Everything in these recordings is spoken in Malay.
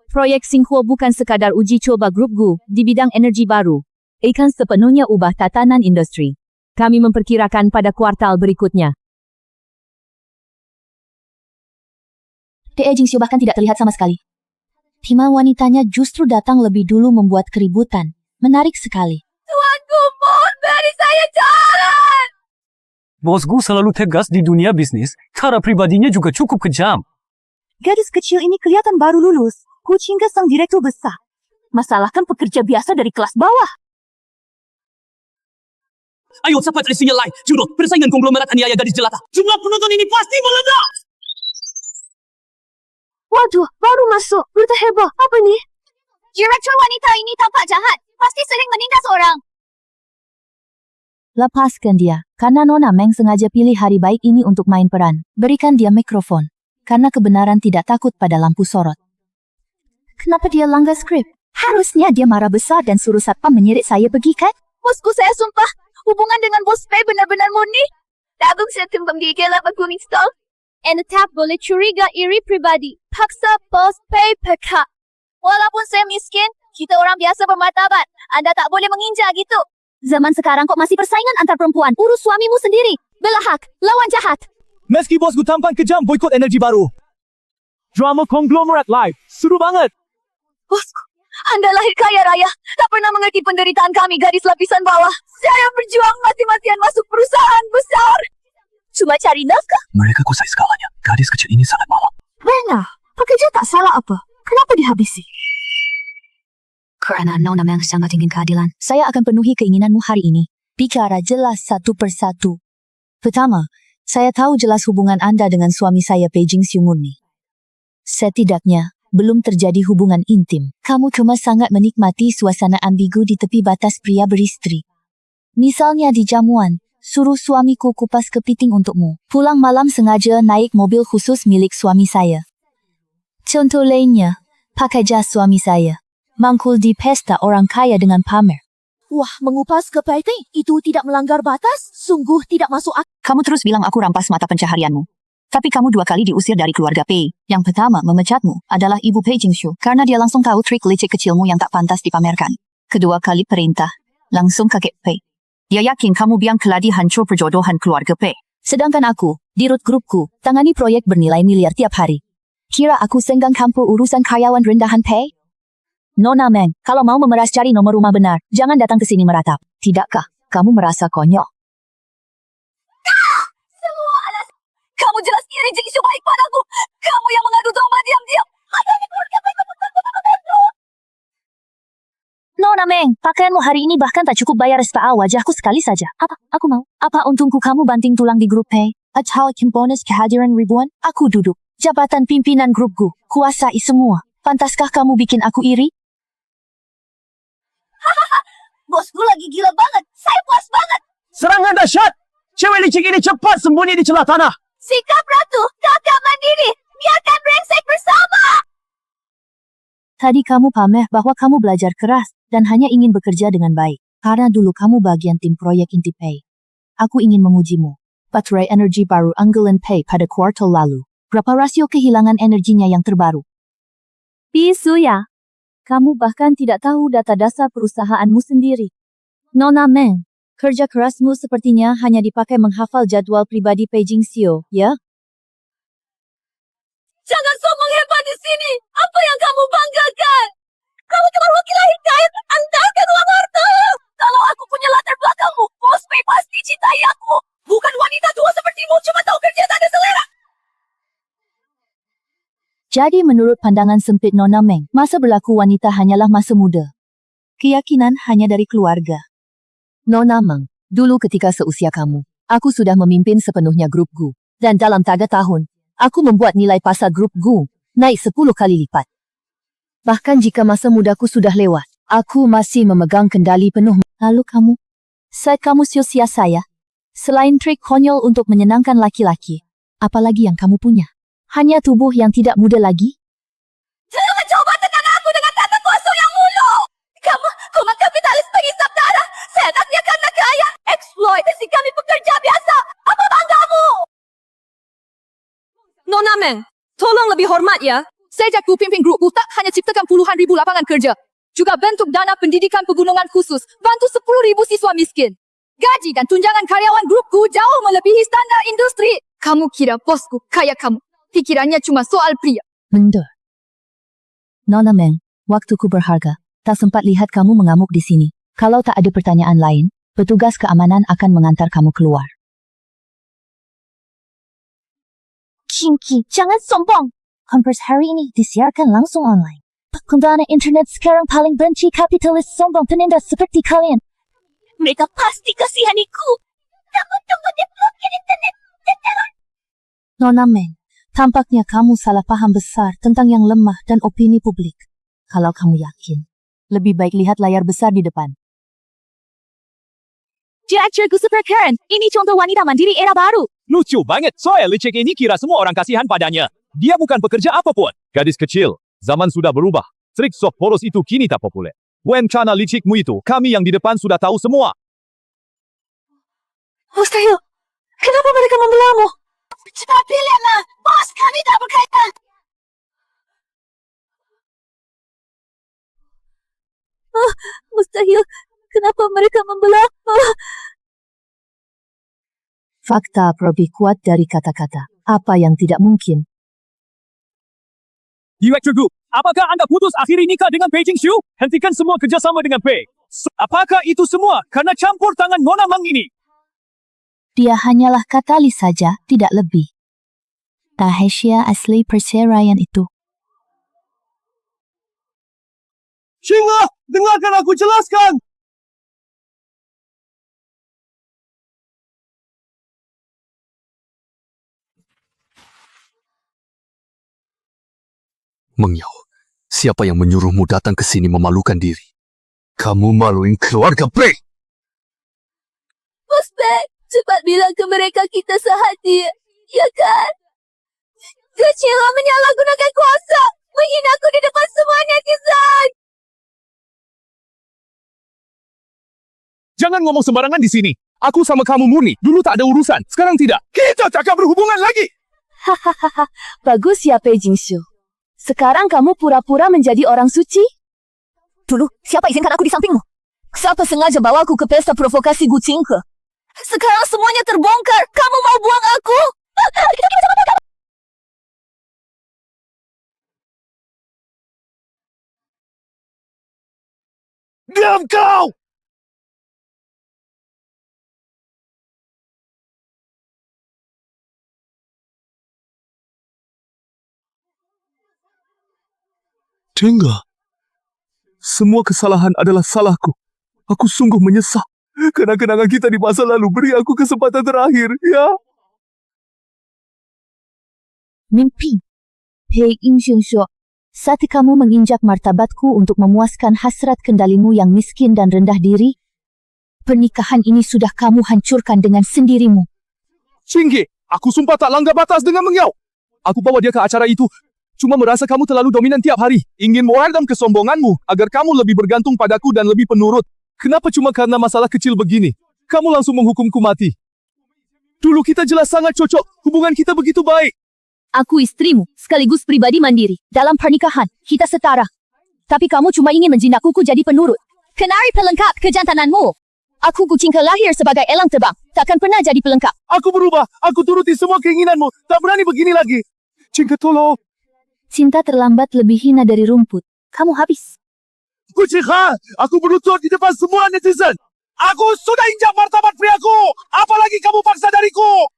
Proyek Xinghua bukan sekadar uji coba grup Gu di bidang energi baru. Akan sepenuhnya ubah tatanan industri. Kami memperkirakan pada kuartal berikutnya. PE Jingxiu bahkan tidak terlihat sama sekali. Timah wanitanya justru datang lebih dulu membuat keributan. Menarik sekali. Tuanku, mohon beri saya jalan! Bos Gu selalu tegas di dunia bisnis, cara pribadinya juga cukup kejam. Gadis kecil ini kelihatan baru lulus. Kucing ke sang direktur besar. Masalahkan pekerja biasa dari kelas bawah. Ayo cepat cari sinyal lain. Juro, persaingan konglomerat aniaya gadis jelata. Jumlah penonton ini pasti meledak. Waduh, baru masuk. Berita heboh. Apa nih? Direktur wanita ini tampak jahat. Pasti sering menindas orang. Lepaskan dia, karena Nona Meng sengaja pilih hari baik ini untuk main peran. Berikan dia mikrofon, karena kebenaran tidak takut pada lampu sorot. Kenapa dia langgar skrip? Harusnya dia marah besar dan suruh satpam menyeret saya pergi kan? Bosku, saya sumpah. Hubungan dengan bos Pei benar-benar murni. Tabung saya tumpang gigil apa gue install. And tap boleh curiga iri pribadi. Paksa bos Pei peka. Walaupun saya miskin, kita orang biasa bermartabat. Anda tak boleh menginjak gitu. Zaman sekarang kok masih persaingan antar perempuan? Urus suamimu sendiri. Belahak, lawan jahat. Meski bosku tampan kejam boikot energi baru. Drama konglomerat live. Seru banget. Bosku, Anda lahir kaya raya. Tak pernah mengerti penderitaan kami gadis lapisan bawah. Saya berjuang mati-matian masuk perusahaan besar. Cuma cari nafkah. Mereka kusai segalanya. Gadis kecil ini sangat malang. Rena, pekerja tak salah apa? Kenapa dihabisi? Karena Nona Meng sangat ingin keadilan. Saya akan penuhi keinginanmu hari ini. Bicara jelas satu persatu. Pertama, saya tahu jelas hubungan Anda dengan suami saya Pei Jingxiu murni. Setidaknya, belum terjadi hubungan intim. Kamu cuma sangat menikmati suasana ambigu di tepi batas pria beristri. Misalnya di jamuan, suruh suamiku kupas kepiting untukmu. Pulang malam sengaja naik mobil khusus milik suami saya. Contoh lainnya, pakai jas suami saya. Mangkul di pesta orang kaya dengan pamer. Wah, mengupas kepiting itu tidak melanggar batas? Sungguh tidak masuk akal. Kamu terus bilang aku rampas mata pencaharianmu. Tapi kamu 2 kali diusir dari keluarga Pei. Yang pertama memecatmu adalah Ibu Pei Jingxiu karena dia langsung tahu trik licik kecilmu yang tak pantas dipamerkan. Kedua kali perintah, langsung kakek Pei. Dia yakin kamu biang keladi hancur perjodohan keluarga Pei. Sedangkan aku, di root grupku, tangani proyek bernilai miliar tiap hari. Kira aku senggang campur urusan karyawan rendahan Pei? Nona Meng, kalau mau memeras cari nomor rumah benar, jangan datang ke sini meratap. Tidakkah kamu merasa konyol? Kamu jelas iri Jingxiu baik padaku. Kamu yang mengadu domba diam-diam. Nona Meng, pakaianmu hari ini bahkan tak cukup bayar spa wajahku sekali saja. Apa? Aku mau. Apa untungku kamu banting tulang di grup Pei? Atau bonus kehadiran ribuan? Aku duduk. Jabatan pimpinan grupku. Kuasai semua. Pantaskah kamu bikin aku iri? Bosku lagi gila banget. Saya puas banget. Serangan dahsyat. Cewek licik ini cepat sembunyi di celah tanah. Sikap ratu, kakak mandiri. Biarkan brengsek bersama. Tadi kamu pamer bahwa kamu belajar keras dan hanya ingin bekerja dengan baik. Karena dulu kamu bagian tim proyek inti Pei. Aku ingin mengujimu. Baterai energi baru unggulan Pei pada kuartal lalu. Berapa rasio kehilangan energinya yang terbaru? Bisu ya. Kamu bahkan tidak tahu data dasar perusahaanmu sendiri. Nona Meng, kerja kerasmu sepertinya hanya dipakai menghafal jadwal pribadi Pei Jingxiu, ya? Jangan sombong hebat di sini. Apa yang kamu banggakan? Kamu cuma wakil lahir kaya. Antarkan uang harta. Kalau aku punya latar belakangmu, bos Pei pasti cintai aku. Bukan wanita tua sepertimu, cuma tahu kerja tak ada selera. Jadi menurut pandangan sempit Nona Meng, masa berlaku wanita hanyalah masa muda. Keyakinan hanya dari keluarga. Nona Meng, dulu ketika seusia kamu, aku sudah memimpin sepenuhnya grup Gu. Dan dalam 3 tahun, aku membuat nilai pasar grup Gu naik 10 kali lipat. Bahkan jika masa mudaku sudah lewat, aku masih memegang kendali penuh. Lalu kamu? Saat kamu sia-sia saya, selain trik konyol untuk menyenangkan laki-laki, apalagi yang kamu punya? Hanya tubuh yang tidak muda lagi? Jangan coba tekan aku dengan kata kosong yang mulu. Kamu kapitalis penghisap darah. Seenaknya karena kaya. Eksploitasi kami pekerja biasa. Apa banggamu? Nona Meng, tolong lebih hormat ya. Sejak ku pimpin grupku tak hanya ciptakan puluhan ribu lapangan kerja, juga bentuk dana pendidikan pegunungan khusus, bantu 10,000 siswa miskin. Gaji dan tunjangan karyawan grupku jauh melebihi standar industri. Kamu kira bosku kayak kamu? Pikirannya cuma soal pria. Mundur. Nona Meng, waktuku berharga. Tak sempat lihat kamu mengamuk di sini. Kalau tak ada pertanyaan lain, petugas keamanan akan mengantar kamu keluar. Kinky, jangan sombong. Konvers hari ini disiarkan langsung online. Pengguna internet sekarang paling benci kapitalis sombong penindas seperti kalian. Mereka pasti kasihaniku. Tunggu diblokir internet. Nona Meng, tampaknya kamu salah paham besar tentang yang lemah dan opini publik. Kalau kamu yakin, lebih baik lihat layar besar di depan. Director Super Karen, ini contoh wanita mandiri era baru. Lucu banget, soal licik ini kira semua orang kasihan padanya. Dia bukan pekerja apapun. Gadis kecil, zaman sudah berubah. Trik soft poros itu kini tak populer. Rencana licikmu itu, kami yang di depan sudah tahu semua. Mustahil. Kenapa mereka membelamu? Cepat pilihlah. Bos kami tak berkaitan. Mustahil. Kenapa mereka membelah? Fakta lebih kuat dari kata-kata. Apa yang tidak mungkin? Director Gu, apakah Anda putus akhiri nikah dengan Beijing Xiu? Hentikan semua kerjasama dengan Pei. Apakah itu semua karena campur tangan Nona Mang ini? Dia hanyalah katalis saja, tidak lebih. Rahasia asli perceraian itu. Xingla, dengarkan aku jelaskan. Meng Yao, siapa yang menyuruhmu datang ke sini memalukan diri? Kamu maluin keluarga Pei! Bos Pei, cepat bilang ke mereka kita sehati, ya kan? Kecil menyalahgunakan kuasa, menghinaku di depan semua netizen. Jangan ngomong sembarangan di sini. Aku sama kamu murni. Dulu tak ada urusan, sekarang tidak. Kita tak akan berhubungan lagi. Hahaha, bagus ya Pei Jingxiu. Sekarang kamu pura-pura menjadi orang suci? Dulu, siapa izinkan aku di sampingmu? Siapa sengaja bawa aku ke pesta provokasi Gu Qinghe? Sekarang semuanya terbongkar. Kamu mau buang aku? Diam kau! Tengah. Semua kesalahan adalah salahku. Aku sungguh menyesal. Kenang-kenangan kita di masa lalu beri aku kesempatan terakhir, ya? Mimpi. Pei Yingxiu, saat kamu menginjak martabatku untuk memuaskan hasrat kendalimu yang miskin dan rendah diri, pernikahan ini sudah kamu hancurkan dengan sendirimu. Cinggi, aku sumpah tak langgar batas dengan Meng Yao. Aku bawa dia ke acara itu. Cuma merasa kamu terlalu dominan tiap hari. Ingin meredam kesombonganmu agar kamu lebih bergantung padaku dan lebih penurut. Kenapa cuma karena masalah kecil begini? Kamu langsung menghukumku mati. Dulu kita jelas sangat cocok. Hubungan kita begitu baik. Aku istrimu, sekaligus pribadi mandiri. Dalam pernikahan, kita setara. Tapi kamu cuma ingin menjinakku jadi penurut. Kenari pelengkap kejantananmu. Aku Gu Qinghe lahir sebagai elang terbang. Takkan pernah jadi pelengkap. Aku berubah. Aku turuti semua keinginanmu. Tak berani begini lagi. Cingke tolong. Cinta terlambat lebih hina dari rumput. Kamu habis. Gu Qinghe, aku berlutut di depan semua netizen. Aku sudah injak martabat priaku. Apalagi kamu paksa dariku.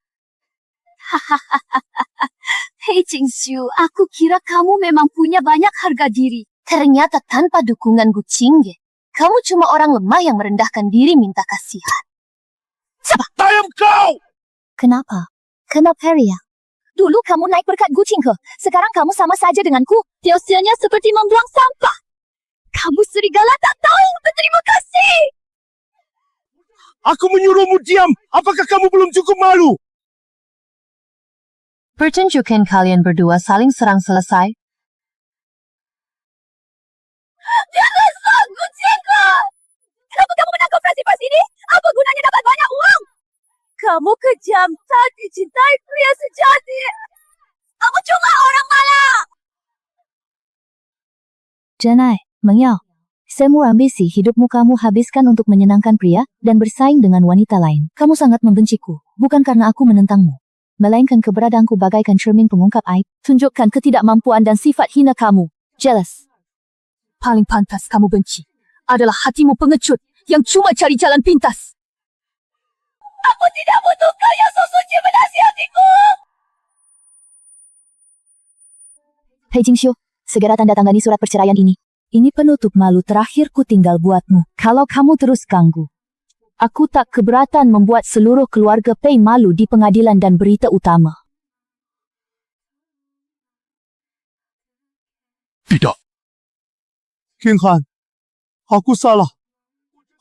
Hei Jingxiu, aku kira kamu memang punya banyak harga diri. Ternyata tanpa dukungan Gu Qinghe, kamu cuma orang lemah yang merendahkan diri minta kasihan. Diam kau! Kenapa? Kenapa Ria? Dulu kamu naik berkat Gu Qinghe, sekarang kamu sama saja denganku. Hasilnya seperti membuang sampah. Kamu serigala tak tahu berterima kasih. Aku menyuruhmu diam. Apakah kamu belum cukup malu? Pertunjukan kalian berdua saling serang selesai. Jangan Gu Qinghe. Kenapa kamu menangkap festival ini? Apa gunanya dapat banyak uang? Kamu kejam, tak dicintai pria sejati. Kamu cuma orang malang. Janai, Mengyao. Semua ambisi hidupmu kamu habiskan untuk menyenangkan pria dan bersaing dengan wanita lain. Kamu sangat membenciku, bukan karena aku menentangmu, melainkan keberadaanku bagaikan cermin pengungkap aib. Tunjukkan ketidakmampuan dan sifat hina kamu. Jealous. Paling pantas kamu benci adalah hatimu pengecut yang cuma cari jalan pintas. Aku tidak butuh kau yang so suci menasihatiku. Hei Jingxiu, segera tanda tangani surat perceraian ini. Ini penutup malu terakhirku tinggal buatmu. Kalau kamu terus ganggu, aku tak keberatan membuat seluruh keluarga Pei malu di pengadilan dan berita utama. Tidak. King Han, aku salah.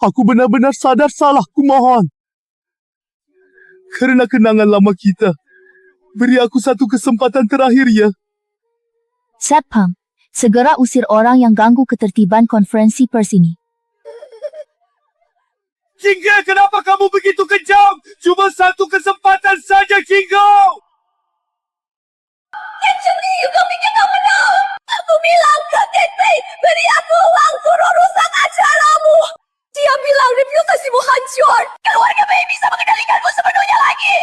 Aku benar-benar sadar salah, ku mohon. Kerana kenangan lama kita, beri aku satu kesempatan terakhir ya. Satpam, segera usir orang yang ganggu ketertiban konferensi pers ini. Jingga, kenapa kamu begitu kejam? Cuma satu kesempatan saja, Jingga. Curi kau pikir kau menang. Aku bilang ke Tetei, beri aku uang suruh rusak acaramu. Dia bilang reputasimu hancur. Keluarga Pei bisa mengendalikanmu sepenuhnya lagi.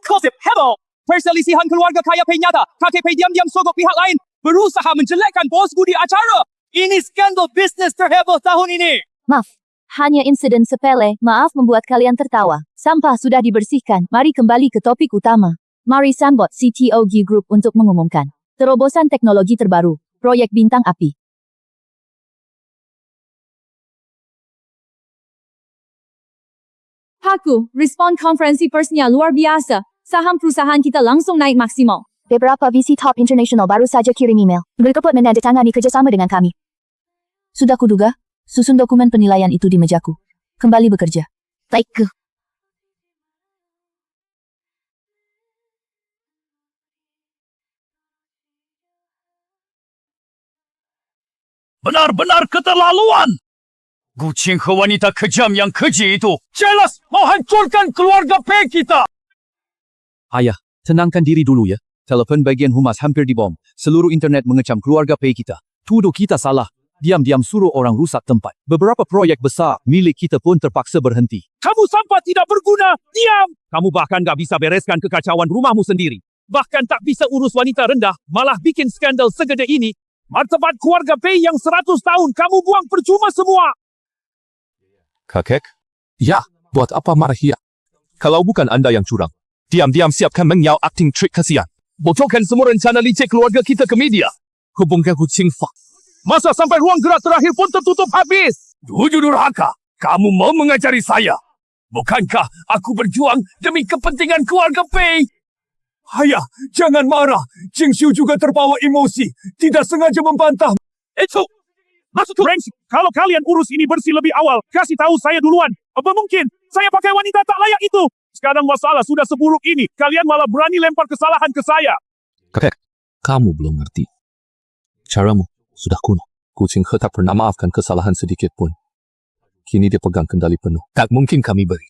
Gosip heboh. Perselisihan keluarga kaya Pei nyata. Kakek Pei diam-diam sogok pihak lain. Berusaha menjelekkan bosku di acara. Ini skandal bisnis terheboh tahun ini. Maaf, hanya insiden sepele. Maaf membuat kalian tertawa. Sampah sudah dibersihkan. Mari kembali ke topik utama. Mari sambut CTO G Group untuk mengumumkan terobosan teknologi terbaru, proyek bintang api. Haku, respon konferensi persnya luar biasa. Saham perusahaan kita langsung naik maksimal. Beberapa VC top international baru saja kirim email. Berikut menandatangani kerjasama dengan kami. Sudah kuduga, susun dokumen penilaian itu di mejaku. Kembali bekerja. Baik. Benar-benar keterlaluan. Gucing ke wanita kejam yang keji itu. Jelas mau hancurkan keluarga Pei kita. Ayah, tenangkan diri dulu ya. Telepon bagian humas hampir dibom. Seluruh internet mengecam keluarga Pei kita. Tuduh kita salah. Diam-diam suruh orang rusak tempat. Beberapa proyek besar milik kita pun terpaksa berhenti. Kamu sampah tidak berguna. Diam! Kamu bahkan gak bisa bereskan kekacauan rumahmu sendiri. Bahkan tak bisa urus wanita rendah. Malah bikin skandal segede ini. Martabat keluarga Pei yang 100 tahun kamu buang percuma semua. Kakek? Ya, buat apa marah ya? Kalau bukan anda yang curang, diam-diam siapkan Mengyao acting trick kasihan. Bocorkan semua rencana licik keluarga kita ke media. Hubungkan kucing fak. Masa sampai ruang gerak terakhir pun tertutup habis? Jujur durhaka, kamu mau mengajari saya? Bukankah aku berjuang demi kepentingan keluarga Pei? Ayah, jangan marah. Jingxiu juga terbawa emosi. Tidak sengaja membantah. Itu! Maksudku, kalau kalian urus ini bersih lebih awal, kasih tahu saya duluan. Apa mungkin saya pakai wanita tak layak itu? Sekarang masalah sudah seburuk ini, kalian malah berani lempar kesalahan ke saya. Kakek, kamu belum ngerti. Caramu sudah kuno. Kucing He tak pernah maafkan kesalahan sedikit pun. Kini dia pegang kendali penuh. Tak mungkin kami beri.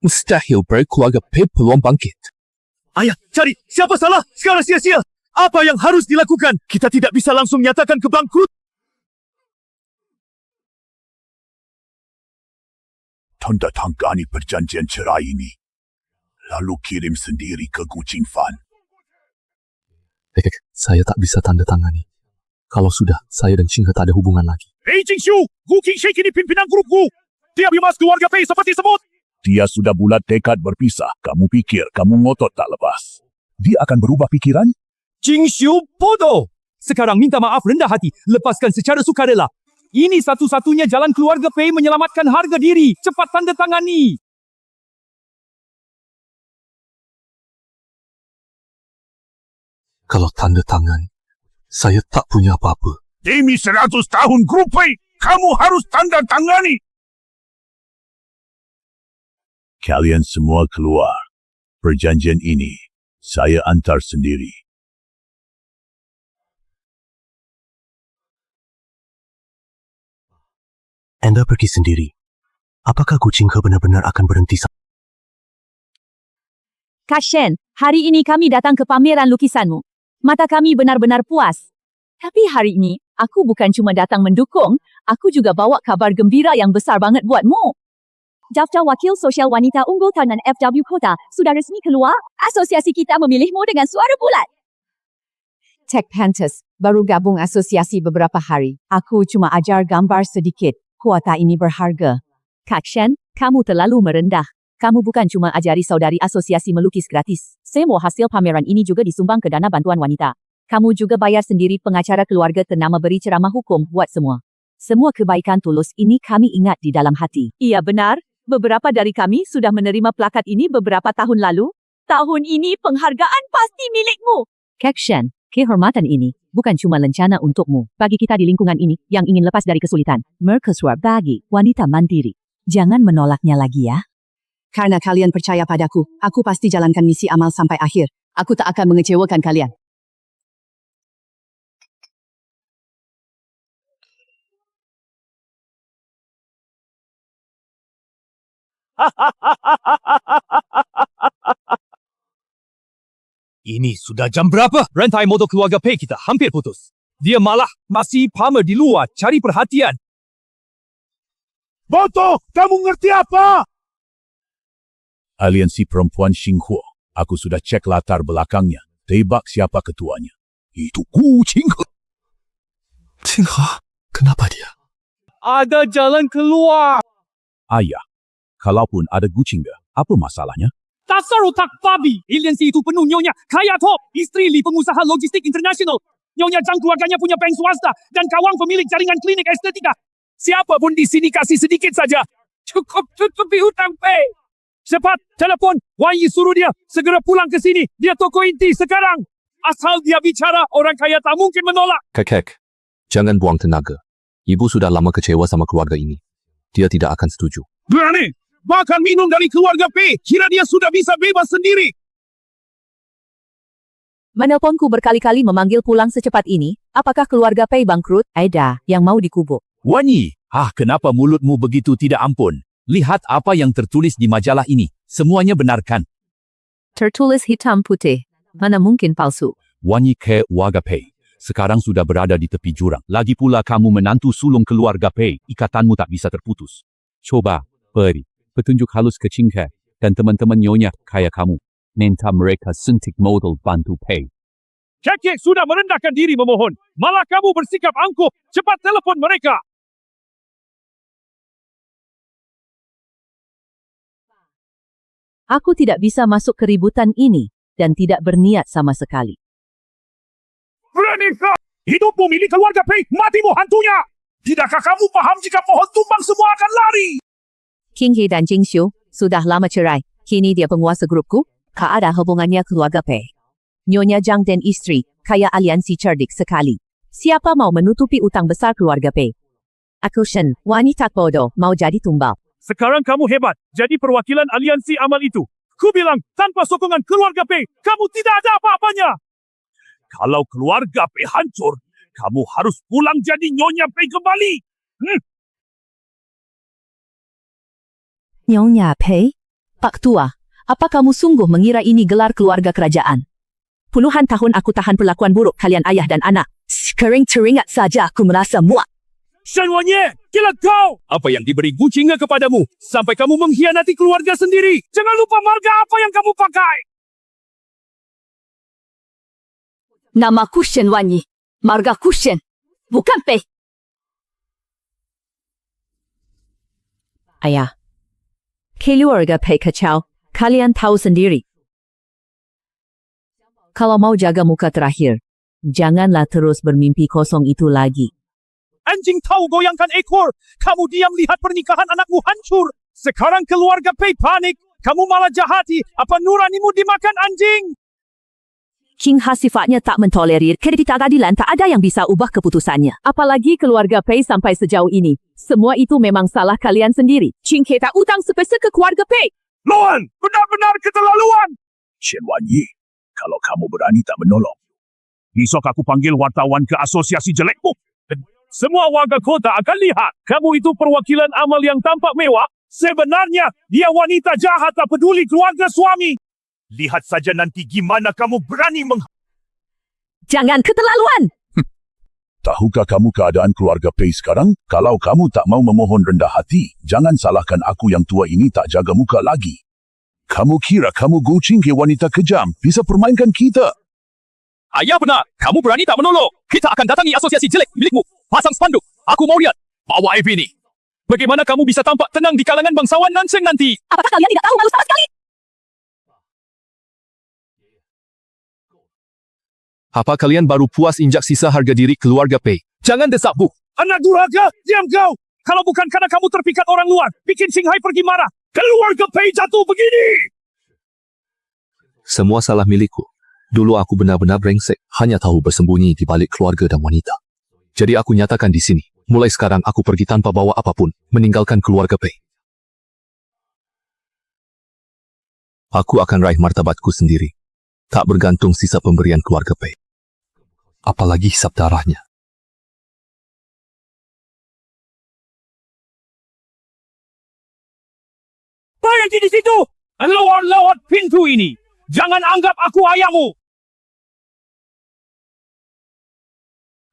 Mustahil beri keluarga Pei peluang bangkit. Ayah, cari siapa salah? Sekarang sia-sia. Apa yang harus dilakukan? Kita tidak bisa langsung nyatakan kebangkrut. Tanda tangani perjanjian cerai ini. Lalu kirim sendiri ke Kucing Fan. Kakek, saya tak bisa tanda tangani. Kalau sudah, saya dan Qing He tak ada hubungan lagi. Hei Jingxiu, Gu Qingxi kini pimpinan grupku. Dia bimas keluarga Pei seperti semut. Dia sudah bulat tekad berpisah. Kamu pikir kamu ngotot tak lepas? Dia akan berubah pikiran? Jingxiu bodoh. Sekarang minta maaf rendah hati, lepaskan secara sukarela. Ini satu-satunya jalan keluarga Pei menyelamatkan harga diri. Cepat tanda tangani. Kalau tanda tangan, saya tak punya apa-apa. Demi 100 tahun grup Pei, kamu harus tanda tangani. Kalian semua keluar. Perjanjian ini, saya antar sendiri. Anda pergi sendiri. Apakah Kucing He benar-benar akan berhenti? Kak Shen, hari ini kami datang ke pameran lukisanmu. Mata kami benar-benar puas. Tapi hari ini, aku bukan cuma datang mendukung, aku juga bawa kabar gembira yang besar banget buatmu. Daftar Wakil Sosial Wanita Unggul Tahunan FW Kota sudah resmi keluar. Asosiasi kita memilihmu dengan suara bulat. Tech Pantas baru gabung asosiasi beberapa hari. Aku cuma ajar gambar sedikit. Kuota ini berharga. Kak Shen, kamu terlalu merendah. Kamu bukan cuma ajari saudari asosiasi melukis gratis. Semua hasil pameran ini juga disumbang ke dana bantuan wanita. Kamu juga bayar sendiri pengacara keluarga ternama beri ceramah hukum buat semua. Semua kebaikan tulus ini kami ingat di dalam hati. Iya benar, beberapa dari kami sudah menerima plakat ini beberapa tahun lalu. Tahun ini penghargaan pasti milikmu. Kak Shen, kehormatan ini bukan cuma lencana untukmu. Bagi kita di lingkungan ini yang ingin lepas dari kesulitan. Mercusuar bagi wanita mandiri. Jangan menolaknya lagi ya. Karena kalian percaya padaku, aku pasti jalankan misi amal sampai akhir. Aku tak akan mengecewakan kalian. Ini sudah jam berapa? Rantai motor keluarga Pei kita hampir putus. Dia malah masih pamer di luar cari perhatian. Boto, kamu ngerti apa? Aliansi Perempuan Xinghua. Aku sudah cek latar belakangnya. Tebak siapa ketuanya. Itu Gu Qinghe. Qinghe, kenapa dia? Ada jalan keluar. Ayah, kalaupun ada Gu Qinghe, apa masalahnya? Dasar otak babi. Aliansi itu penuh nyonya kaya top. Istri li pengusaha logistik internasional. Nyonya Zhang keluarganya punya bank swasta dan kawan pemilik jaringan klinik estetika. Siapa pun di sini kasih sedikit saja. Cukup tutupi hutang Pei. Cepat, telefon. Wan Yi suruh dia segera pulang ke sini. Dia toko inti sekarang. Asal dia bicara, orang kaya tak mungkin menolak. Kek, jangan buang tenaga. Ibu sudah lama kecewa sama keluarga ini. Dia tidak akan setuju. Berani. Makan minum dari keluarga Pei. Kira dia sudah bisa bebas sendiri. Menelponku berkali-kali memanggil pulang secepat ini. Apakah keluarga Pei bangkrut? Aida, yang mau dikubur. Wan Yi, kenapa mulutmu begitu tidak ampun? Lihat apa yang tertulis di majalah ini. Semuanya benarkan. Tertulis hitam putih. Mana mungkin palsu? Wan Yi ke warga Pei. Sekarang sudah berada di tepi jurang. Lagi pula kamu menantu sulung keluarga Pei. Ikatanmu tak bisa terputus. Coba, beri petunjuk halus ke Qinghe dan teman-teman nyonya kaya kamu. Minta mereka suntik modal bantu Pei. Kek sudah merendahkan diri memohon. Malah kamu bersikap angkuh. Cepat telepon mereka. Aku tidak bisa masuk keributan ini dan tidak berniat sama sekali. Berani kau? Hidupmu milik keluarga Pei, matimu hantunya. Tidakkah kamu paham jika pohon tumbang semua akan lari? Qinghe dan Jingxiu sudah lama cerai. Kini dia penguasa grupku. Tak ada hubungannya keluarga Pei. Nyonya Zhang dan istri, kaya aliansi cerdik sekali. Siapa mau menutupi utang besar keluarga Pei? Aku Shen, wanita bodoh, mau jadi tumbal. Sekarang kamu hebat, jadi perwakilan aliansi amal itu. Ku bilang, tanpa sokongan keluarga Pei, kamu tidak ada apa-apanya. Kalau keluarga Pei hancur, kamu harus pulang jadi Nyonya Pei kembali. Nyonya Pei? Pak Tua, apa kamu sungguh mengira ini gelar keluarga kerajaan? Puluhan tahun aku tahan perlakuan buruk kalian ayah dan anak. Sekarang teringat saja aku merasa muak. Shen Wanyi, gila kau! Apa yang diberi Gu Qinghe kepadamu, sampai kamu mengkhianati keluarga sendiri. Jangan lupa marga apa yang kamu pakai. Namaku Shen Wanyi. Margaku Shen. Bukan Pei. Ayah. Keluarga Pei kacau. Kalian tahu sendiri. Kalau mau jaga muka terakhir, janganlah terus bermimpi kosong itu lagi. Anjing tahu goyangkan ekor. Kamu diam lihat pernikahan anakmu hancur. Sekarang keluarga Pei panik. Kamu malah jahati. Apa nuranimu dimakan anjing? Qinghe sifatnya tak mentolerir ketidakadilan, tak ada yang bisa ubah keputusannya. Apalagi keluarga Pei sampai sejauh ini. Semua itu memang salah kalian sendiri. Qinghe tak utang sepeser ke keluarga Pei. Loan, benar-benar keterlaluan. Shen Wanyi, kalau kamu berani tak menolong, besok aku panggil wartawan ke asosiasi jelekmu. Dan semua warga kota akan lihat kamu itu perwakilan amal yang tampak mewah. Sebenarnya, dia wanita jahat tak peduli keluarga suami. Lihat saja nanti gimana kamu berani Jangan keterlaluan. Tahukah kamu keadaan keluarga Pei sekarang? Kalau kamu tak mau memohon rendah hati, jangan salahkan aku yang tua ini tak jaga muka lagi. Kamu kira kamu kucing ke wanita kejam bisa permainkan kita? Ayah benar. Kamu berani tak menolak? Kita akan datangi asosiasi jelek milikmu. Pasang spanduk. Aku mau lihat. Bawa IP ni. Bagaimana kamu bisa tampak tenang di kalangan bangsawan Nanseng nanti? Apakah kalian tidak tahu malu sama sekali? Apa kalian baru puas injak sisa harga diri keluarga Pei? Jangan desak, Bu. Anak durhaka, diam kau! Kalau bukan karena kamu terpikat orang luar, bikin Singhai pergi marah. Keluarga Pei jatuh begini! Semua salah milikku. Dulu aku benar-benar brengsek, hanya tahu bersembunyi di balik keluarga dan wanita. Jadi aku nyatakan di sini, mulai sekarang aku pergi tanpa bawa apapun, meninggalkan keluarga Pei. Aku akan raih martabatku sendiri. Tak bergantung sisa pemberian keluarga Pei. Apalagi hisap darahnya. Berhenti di situ! Lewat pintu ini! Jangan anggap aku ayahmu!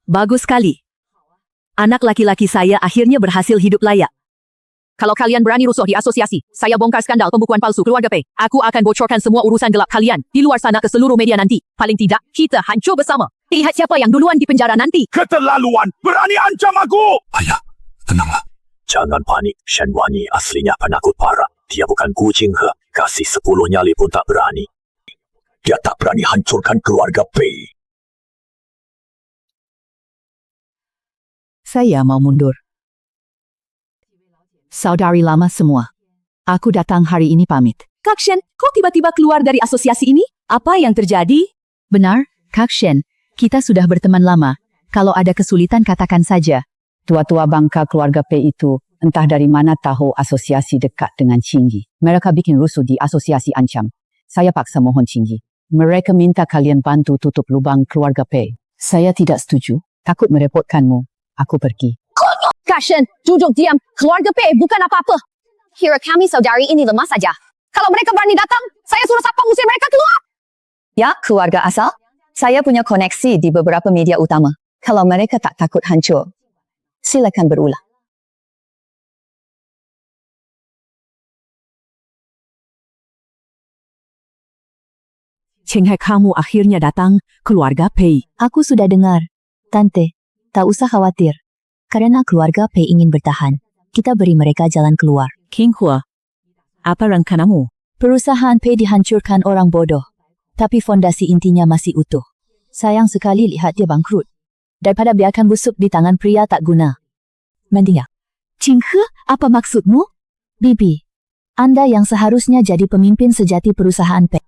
Bagus sekali. Anak laki-laki saya akhirnya berhasil hidup layak. Kalau kalian berani rusuh di asosiasi, saya bongkar skandal pembukuan palsu keluarga Pei. Aku akan bocorkan semua urusan gelap kalian di luar sana ke seluruh media nanti. Paling tidak, kita hancur bersama. Lihat siapa yang duluan di penjara nanti. Keterlaluan! Berani ancam aku! Ayah, tenanglah. Jangan panik. Shen Wani aslinya penakut parah. Dia bukan kucing he. Kasih 10 nyali pun tak berani. Dia tak berani hancurkan keluarga Pei. Saya mau mundur. Saudari lama semua. Aku datang hari ini pamit. Kak Shen, kok tiba-tiba keluar dari asosiasi ini? Apa yang terjadi? Benar, Kak Shen. Kita sudah berteman lama. Kalau ada kesulitan katakan saja. Tua-tua bangka keluarga Pei itu entah dari mana tahu asosiasi dekat dengan Cinggi. Mereka bikin rusuh di asosiasi ancam. Saya paksa mohon Cinggi. Mereka minta kalian bantu tutup lubang keluarga Pei. Saya tidak setuju. Takut merepotkanmu. Aku pergi. Kak Shen, duduk diam. Keluarga Pei bukan apa-apa. Kira kami saudari ini lemah saja. Kalau mereka berani datang, saya suruh siapa usir mereka keluar. Ya, keluarga asal. Saya punya koneksi di beberapa media utama. Kalau mereka tak takut hancur, silakan berulah. Chenghai, kamu akhirnya datang, keluarga Pei. Aku sudah dengar. Tante, tak usah khawatir. Karena keluarga Pei ingin bertahan, kita beri mereka jalan keluar. King Hua, apa rencanamu? Perusahaan Pei dihancurkan orang bodoh. Tapi fondasi intinya masih utuh. Sayang sekali lihat dia bangkrut. Daripada biarkan busuk di tangan pria tak guna. Mending ya. Qing He, apa maksudmu? Bibi, Anda yang seharusnya jadi pemimpin sejati perusahaan Pei.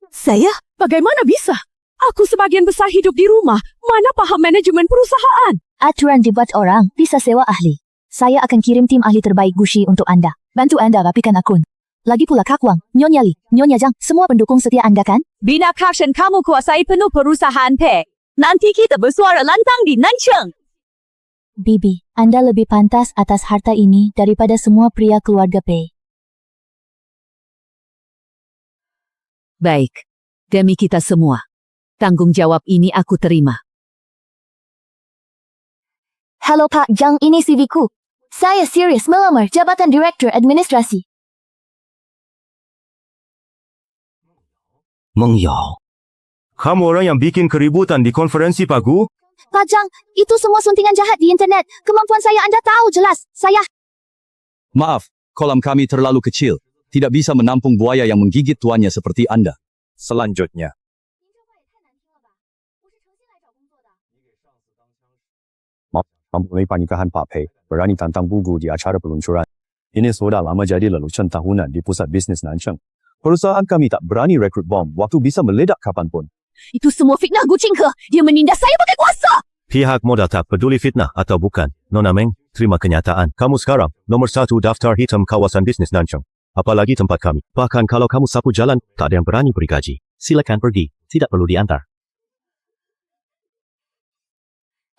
Saya? Bagaimana bisa? Aku sebagian besar hidup di rumah. Mana paham manajemen perusahaan? Aturan dibuat orang, bisa sewa ahli. Saya akan kirim tim ahli terbaik Gushi untuk Anda. Bantu Anda rapikan akun. Lagi pula Kak Wang, Nyonya Li, Nyonya Zhang, semua pendukung setia Anda kan? Bina Kak Shen, kamu kuasai penuh perusahaan Pei. Nanti kita bersuara lantang di Nancheng. Bibi, Anda lebih pantas atas harta ini daripada semua pria keluarga Pei. Baik, demi kita semua. Tanggung jawab ini aku terima. Halo Pak Zhang, ini CV-ku. Saya serius melamar jabatan Direktur Administrasi. Meng Yao. Kamu orang yang bikin keributan di konferensi Pagu? Pak Zhang, itu semua suntingan jahat di internet. Kemampuan saya Anda tahu jelas. Saya... Maaf, kolam kami terlalu kecil. Tidak bisa menampung buaya yang menggigit tuannya seperti Anda. Selanjutnya. Mempunyai pernikahan Pak Pei, berani tantang buku di acara peluncuran. Ini sudah lama jadi lelucon tahunan di pusat bisnis Nancheng. Perusahaan kami tak berani rekrut bom waktu bisa meledak kapanpun. Itu semua fitnah Gu Qinghe. Dia menindas saya pakai kuasa. Pihak modal tak peduli fitnah atau bukan. Nona Meng, terima kenyataan. Kamu sekarang nomor 1 daftar hitam kawasan bisnis Nancheng. Apalagi tempat kami. Bahkan kalau kamu sapu jalan, tak ada yang berani beri gaji. Silakan pergi. Tidak perlu diantar.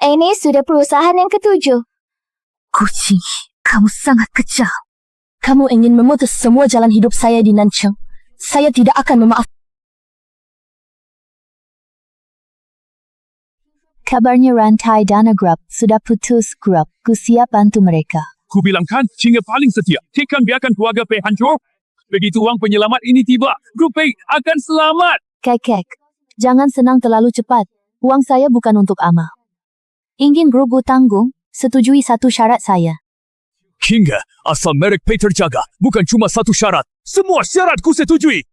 Ini sudah perusahaan yang ke-7. Kucing, kamu sangat kejam. Kamu ingin memutus semua jalan hidup saya di Nancheng. Saya tidak akan memaafkan. Kabarnya rantai dana grup sudah putus grup. Ku siap bantu mereka. Ku bilang kan, Cingga paling setia. Tekan biarkan keluarga Pei hancur. Begitu uang penyelamat ini tiba, grup Pei akan selamat. Kek. Jangan senang terlalu cepat. Uang saya bukan untuk amal. Ingin grup tanggung, setujui satu syarat saya. Hingga asal merek Pei terjaga, bukan cuma satu syarat. Semua syarat ku setujui.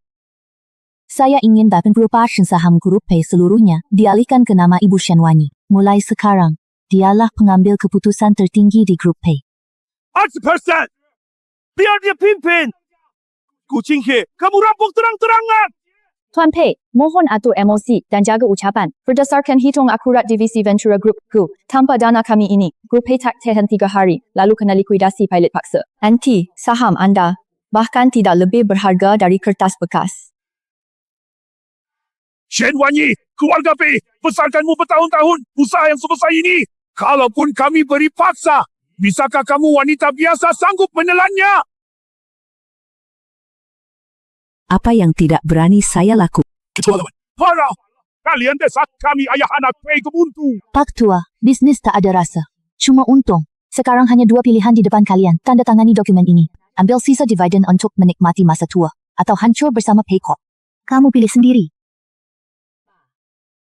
Saya ingin 80% saham grup Pei seluruhnya dialihkan ke nama Ibu Shenwanyi. Mulai sekarang, dialah pengambil keputusan tertinggi di grup Pei. 100%! Biar dia pimpin! Kucing He, kamu rampok terang-terangan! Tuan Pei, mohon atur emosi dan jaga ucapan. Berdasarkan hitung akurat divisi Ventura Group Ku, tanpa dana kami ini, Grup Pei tak tahan 3 hari, lalu kena likuidasi pilot paksa. Nanti, saham anda bahkan tidak lebih berharga dari kertas bekas. Shen Wanyi, keluarga Pei, besarkanmu bertahun-tahun, usaha yang sebesar ini. Kalaupun kami beri paksa, bisakah kamu wanita biasa sanggup menelannya? Apa yang tidak berani saya lakukan? Ketua lawan, parah! Kalian desak kami ayah anak Pei kebuntu. Pak Tua, bisnis tak ada rasa. Cuma untung. Sekarang hanya 2 pilihan di depan kalian. Tanda tangani dokumen ini. Ambil sisa dividen untuk menikmati masa tua. Atau hancur bersama Pei Corp. Kamu pilih sendiri.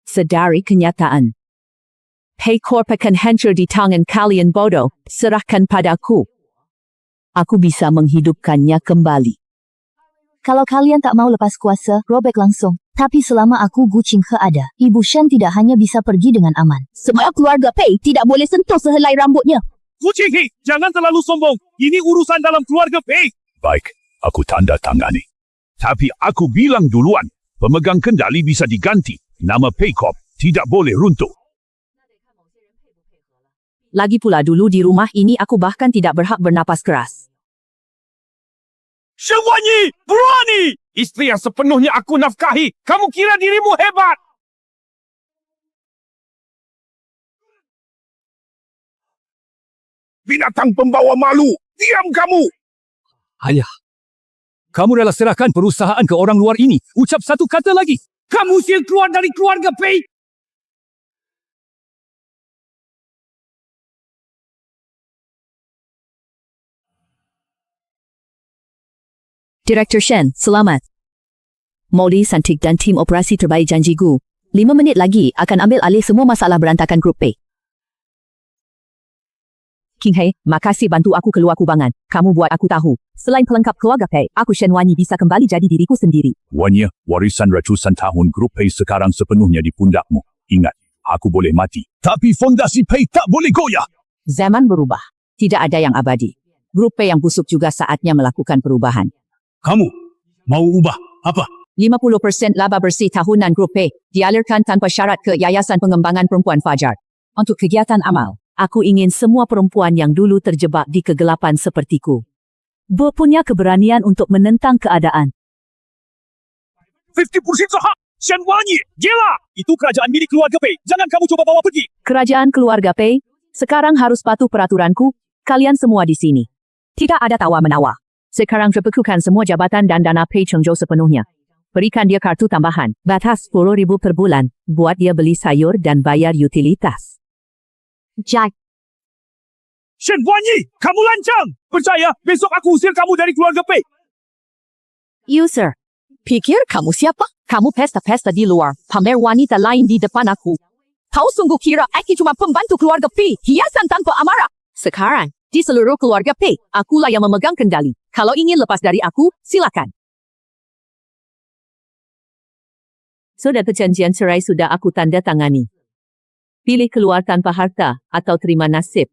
Sedari kenyataan. Pei Corp akan hancur di tangan kalian bodoh, serahkan padaku. Aku bisa menghidupkannya kembali. Kalau kalian tak mau lepas kuasa, robek langsung. Tapi selama aku Gu Qinghe ada, Ibu Shen tidak hanya bisa pergi dengan aman. Semua keluarga Pei tidak boleh sentuh sehelai rambutnya. Gu Qinghe, jangan terlalu sombong. Ini urusan dalam keluarga Pei. Baik, aku tanda tangani. Tapi aku bilang duluan, pemegang kendali bisa diganti. Nama Pei Corp tidak boleh runtuh. Lagi pula dulu di rumah ini aku bahkan tidak berhak bernapas keras. Shen Wanyi, berani! Istri yang sepenuhnya aku nafkahi. Kamu kira dirimu hebat? Binatang pembawa malu, diam kamu! Ayah, kamu rela serahkan perusahaan ke orang luar ini. Ucap satu kata lagi. Kamu usir keluar dari keluarga Pei! Direktur Shen, selamat. Molly, Santik dan tim operasi terbaik janji Gu. 5 menit lagi akan ambil alih semua masalah berantakan grup Pei. King Hei, makasih bantu aku keluar kubangan. Kamu buat aku tahu. Selain pelengkap keluarga Pei, aku Shen Wanyi bisa kembali jadi diriku sendiri. Wanyi, warisan ratusan tahun grup Pei sekarang sepenuhnya di pundakmu. Ingat, aku boleh mati. Tapi fondasi Pei tak boleh goyah. Zaman berubah. Tidak ada yang abadi. Grup Pei yang busuk juga saatnya melakukan perubahan. Kamu mau ubah apa? 50% laba bersih tahunan grup Pei dialirkan tanpa syarat ke Yayasan Pengembangan Perempuan Fajar. Untuk kegiatan amal, aku ingin semua perempuan yang dulu terjebak di kegelapan sepertiku berpunya keberanian untuk menentang keadaan. 50% saham! Shen Wanyi, gila! Itu kerajaan milik keluarga Pei. Jangan kamu coba bawa pergi. Kerajaan keluarga Pei sekarang harus patuh peraturanku. Kalian semua di sini. Tidak ada tawar-menawar. Sekarang terbekukan semua jabatan dan dana Pei Chengzhou sepenuhnya. Berikan dia kartu tambahan, batas 10,000 per bulan, buat dia beli sayur dan bayar utilitas. Jack, Shen Wanyi, kamu lancang! Percaya, besok aku usir kamu dari keluarga Pei. User, pikir kamu siapa? Kamu pesta-pesta di luar, pamer wanita lain di depan aku. Kau sungguh kira aku cuma pembantu keluarga Pei, hiasan tanpa amarah. Sekarang, di seluruh keluarga Pei, akulah yang memegang kendali. Kalau ingin lepas dari aku, silakan. Sudah perjanjian cerai sudah aku tanda tangani. Pilih keluar tanpa harta atau terima nasib.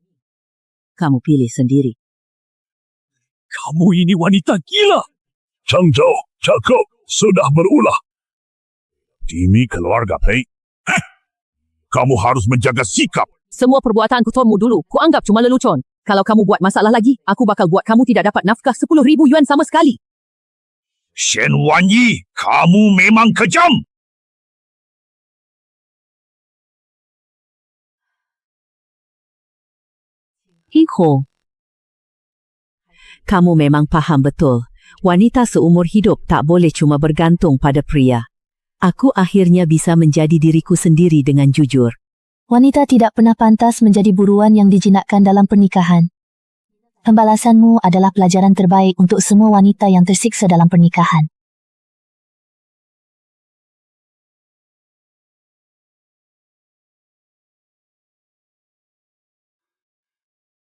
Kamu pilih sendiri. Kamu ini wanita gila! Chengzhou, cukup. Sudah berulah. Demi keluarga Pei. Kamu harus menjaga sikap. Semua perbuatan kutuamu dulu, kuanggap cuma lelucon. Kalau kamu buat masalah lagi, aku bakal buat kamu tidak dapat nafkah 10,000 yuan sama sekali. Shen Wanyi, kamu memang kejam. Hiho. Kamu memang paham betul. Wanita seumur hidup tak boleh cuma bergantung pada pria. Aku akhirnya bisa menjadi diriku sendiri dengan jujur. Wanita tidak pernah pantas menjadi buruan yang dijinakkan dalam pernikahan. Pembalasanmu adalah pelajaran terbaik untuk semua wanita yang tersiksa dalam pernikahan.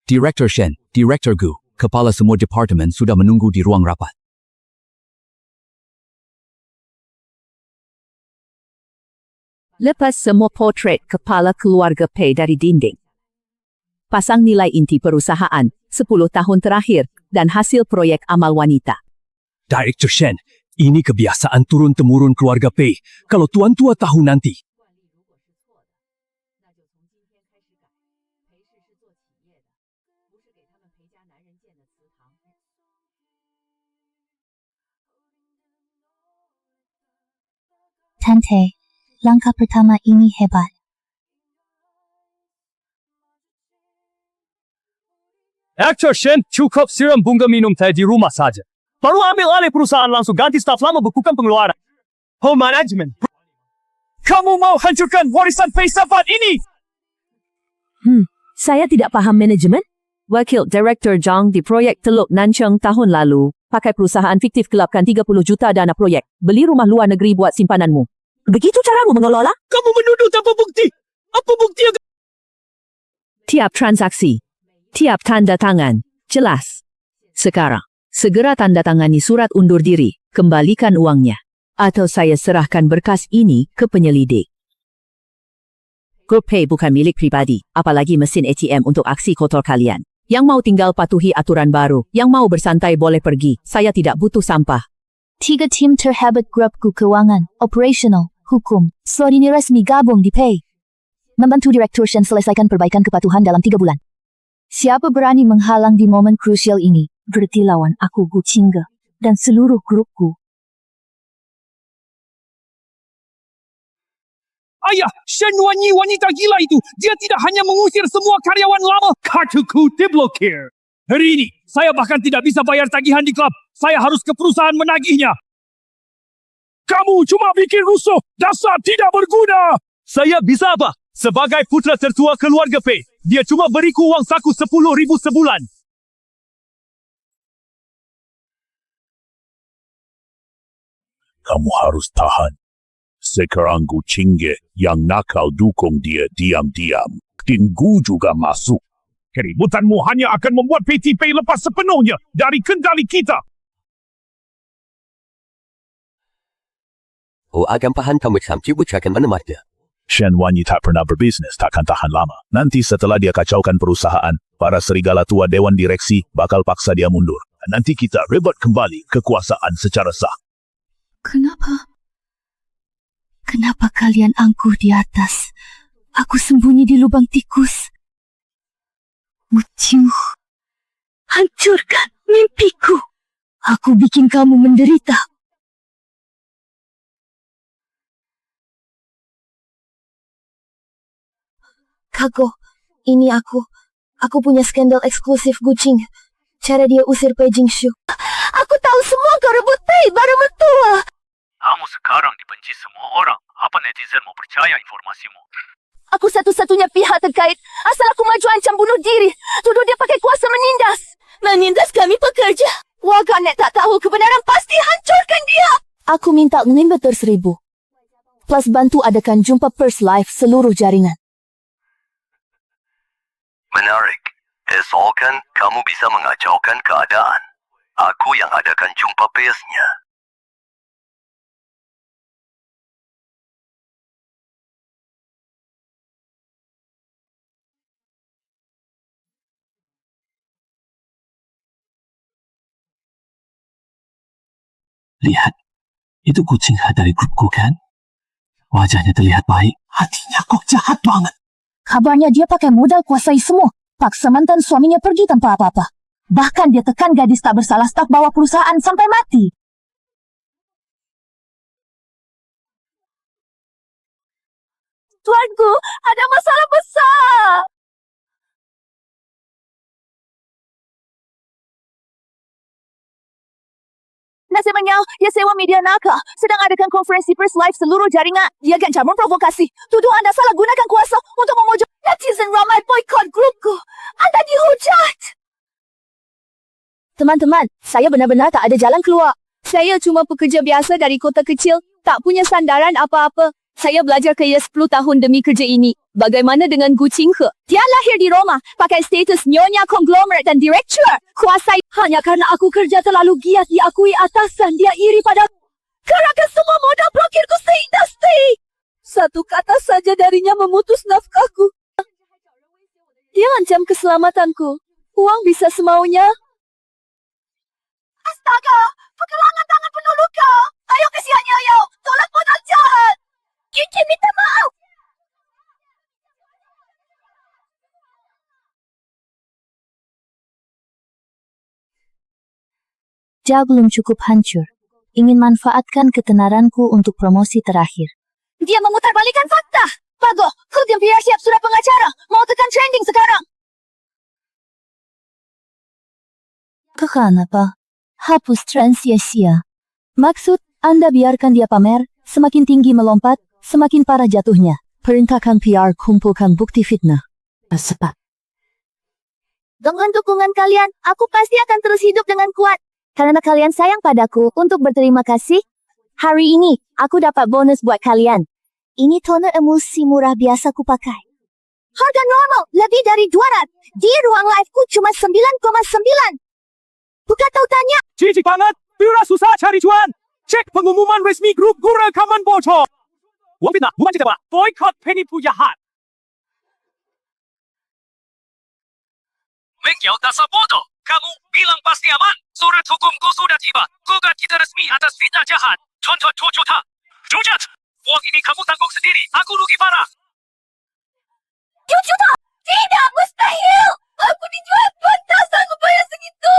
Direktur Shen, Direktur Gu, kepala semua departemen sudah menunggu di ruang rapat. Lepas semua potret kepala keluarga Pei dari dinding. Pasang nilai inti perusahaan 10 tahun terakhir dan hasil proyek amal wanita. Direktur Shen, ini kebiasaan turun-temurun keluarga Pei. Kalau tuan tua tahu nanti. Tante, langkah pertama ini hebat. Aktor Shen, cukup siram bunga minum teh di rumah saja. Baru ambil alih perusahaan langsung ganti staf lama bukukan pengeluaran. Home management. Kamu mau hancurkan warisan filsafat ini? Saya tidak paham manajemen. Wakil Direktur Zhang di proyek Teluk Nancheng tahun lalu, pakai perusahaan fiktif gelapkan 30 juta dana proyek, beli rumah luar negeri buat simpananmu. Begitu caramu mengelola? Kamu menuduh tanpa bukti. Apa bukti yang... Tiap transaksi, tiap tanda tangan, jelas. Sekarang, segera tanda tangani surat undur diri, kembalikan uangnya. Atau saya serahkan berkas ini ke penyelidik. Grup Pei bukan milik pribadi, apalagi mesin ATM untuk aksi kotor kalian. Yang mau tinggal patuhi aturan baru, yang mau bersantai boleh pergi, saya tidak butuh sampah. 3 tim terhebat grupku keuangan, operasional, hukum, ini resmi gabung di Pei. Membantu Direktur Shen selesaikan perbaikan kepatuhan dalam 3 bulan. Siapa berani menghalang di momen krusial ini, berarti lawan aku Gu Qingge dan seluruh grupku. Ayah, Shen Wanyi wanita gila itu. Dia tidak hanya mengusir semua karyawan lama. Kartuku diblokir. Hari ini, saya bahkan tidak bisa bayar tagihan di klub. Saya harus ke perusahaan menagihnya. Kamu cuma bikin rusuh. Dasar tidak berguna. Saya bisa apa? Sebagai putra tertua keluarga Pei, dia cuma beriku uang saku 10,000 sebulan. Kamu harus tahan. Sekarang Gu Qingge yang nakal dukung dia diam-diam. Tinggu juga masuk. Keributanmu hanya akan membuat PTP lepas sepenuhnya dari kendali kita. Agam pahan kamu samci ucapan mana-mana. Shen Wanyi tak pernah berbisnes takkan tahan lama. Nanti setelah dia kacaukan perusahaan, para serigala tua Dewan Direksi bakal paksa dia mundur. Nanti kita rebut kembali kekuasaan secara sah. Kenapa kalian angkuh di atas? Aku sembunyi di lubang tikus. Hancurkan mimpiku. Aku bikin kamu menderita. Kago, ini aku. Aku punya skandal eksklusif Gucing. Cara dia usir Pei Jingshu. Aku tahu semua kau rebut Pei baru mentua. Kamu sekarang dibenci semua orang. Apa netizen mau percaya informasimu? Aku satu-satunya pihak terkait. Asal aku maju ancam bunuh diri. Tuduh dia pakai kuasa menindas. Menindas kami pekerja. Warganet tak tahu kebenaran, pasti hancurkan dia. Aku minta limiter 1000. Plus bantu adakan jumpa pers live seluruh jaringan. Menarik. Esokan kamu bisa mengacaukan keadaan. Aku yang adakan jumpa persnya. Lihat, itu kucing dari grupku kan? Wajahnya terlihat baik, hatinya kok jahat banget. Kabarnya dia pakai modal kuasai semua. Paksa mantan suaminya pergi tanpa apa-apa. Bahkan dia tekan gadis tak bersalah staf bawa perusahaan sampai mati. Tuanku, ada masalah besar. Nasibnya, dia sewa media nakal, sedang adakan konferensi pers live seluruh jaringan. Dia gencar memprovokasi. Tuduh anda salah gunakan kuasa untuk memujuk netizen ramai boykot grupku. Anda dihujat. Teman-teman, saya benar-benar tak ada jalan keluar. Saya cuma pekerja biasa dari kota kecil, tak punya sandaran apa-apa. Saya belajar kerja 10 tahun demi kerja ini. Bagaimana dengan Gu Qinghe? Dia lahir di Roma, pakai status nyonya konglomerat dan direktur. Kuasai hanya karena aku kerja terlalu giat diakui atasan, dia iri padaku. Kerana semua modal blokirku se-industri. Satu kata saja darinya memutus nafkahku. Dia ancam keselamatanku. Uang bisa semaunya. Astaga, pergelangan tangan penuh luka. Ayo kesiannya, ayo. Tolak modal jahat. Kiki minta maaf. Dia belum cukup hancur. Ingin manfaatkan ketenaranku untuk promosi terakhir. Dia memutarbalikkan fakta. Bago, klub yang biar siap surat pengacara. Mau tekan trending sekarang. Kenapa? Hapus tren sia-sia. Maksud, Anda biarkan dia pamer, semakin tinggi melompat, semakin parah jatuhnya. Perintahkan PR kumpulkan bukti fitnah. Cepat. Dengan dukungan kalian, aku pasti akan terus hidup dengan kuat. Karena kalian sayang padaku, untuk berterima kasih, hari ini, aku dapat bonus buat kalian. Ini toner emulsi murah biasa ku pakai. Harga normal, lebih dari 200. Di ruang live-ku cuma 9,9. Bukan tautannya. Jijik banget, Pura susah cari cuan. Cek pengumuman resmi grup Gura Rekaman bocor. 我 fitnah, bukan cerita pak. Boykot penipu jahat. Mengyao dasar bodoh. Kamu bilang pasti aman. Surat hukumku sudah tiba. Gugat kita resmi atas fitnah jahat. Contoh 2 juta. Rujat. Uang ini kamu tanggung sendiri. Aku rugi parah. 2 juta? Tidak, mustahil. Aku dijual pantas, aku bayar segitu.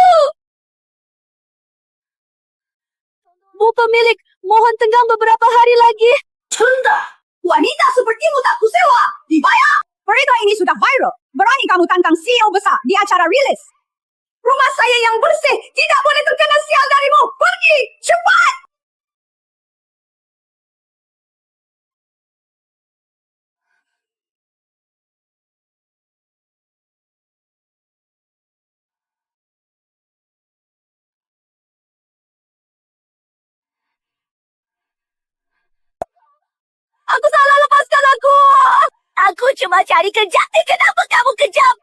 Bu pemilik, mohon tenggang beberapa hari lagi. Tunda! Wanita sepertimu tak kusewa. Dibayar! Berita ini sudah viral. Berani kamu tantang CEO besar di acara rilis. Rumah saya yang bersih tidak boleh terkena sial darimu. Pergi! Cepat! Aku salah, lepaskan aku. Aku cuma cari kerja. Kenapa kamu kejam?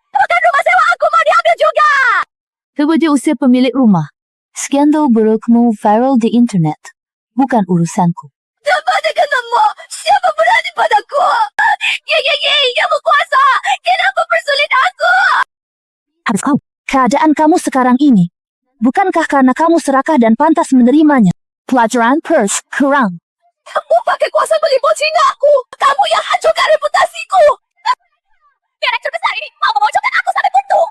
Bukan rumah sewa aku mau diambil juga. Kepada usir pemilik rumah. Skandal burukmu viral di internet. Bukan urusanku. Kepada kamu, siapa berani padaku? Kamu kuasa. Kenapa persulit aku? Harus kau. Keadaan kamu sekarang ini. Bukankah karena kamu serakah dan pantas menerimanya? Pelajaran pers kurang. Kamu pakai kuasa meliput Cina aku. Kamu yang hancurkan reputasiku. Direktur besar ini mau memojokkan aku sampai buntu.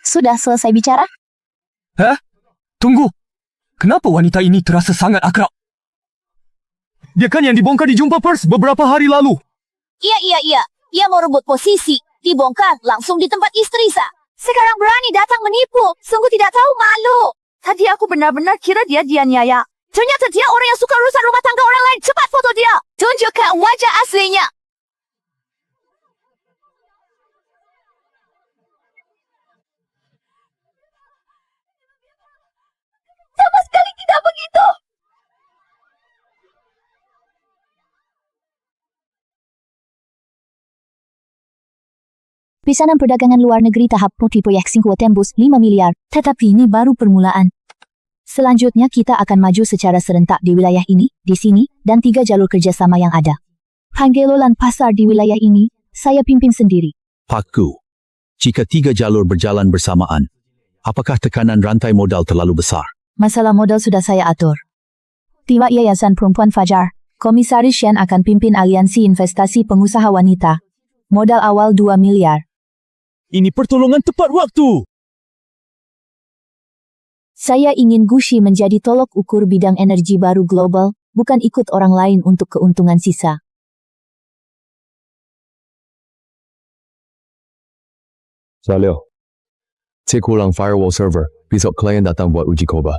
Sudah selesai bicara? Tunggu. Kenapa wanita ini terasa sangat akrab? Dia kan yang dibongkar di jumpa pers beberapa hari lalu. Iya. Ia mau rebut posisi. Dibongkar langsung di tempat istri saya. Sekarang berani datang menipu. Sungguh tidak tahu malu. Tadi aku benar-benar kira dia dianiaya. Ternyata dia orang yang suka urusan rumah tangga orang lain. Cepat foto dia. Tunjukkan wajah aslinya. Sama sekali tidak begitu. Pesanan perdagangan luar negeri tahap multi proyek 5 tembus 5 miliar. Tetapi ini baru permulaan. Selanjutnya kita akan maju secara serentak di wilayah ini, di sini, dan 3 jalur kerjasama yang ada. Panggelolan pasar di wilayah ini, saya pimpin sendiri. Pakku, jika 3 jalur berjalan bersamaan, apakah tekanan rantai modal terlalu besar? Masalah modal sudah saya atur. Tiba Yayasan Perempuan Fajar, Komisaris Shen akan pimpin aliansi investasi pengusaha wanita. Modal awal 2 miliar. Ini pertolongan tepat waktu. Saya ingin Gushi menjadi tolok ukur bidang energi baru global, bukan ikut orang lain untuk keuntungan sisa. Salio. Cek ulang firewall server. Besok klien datang buat uji coba.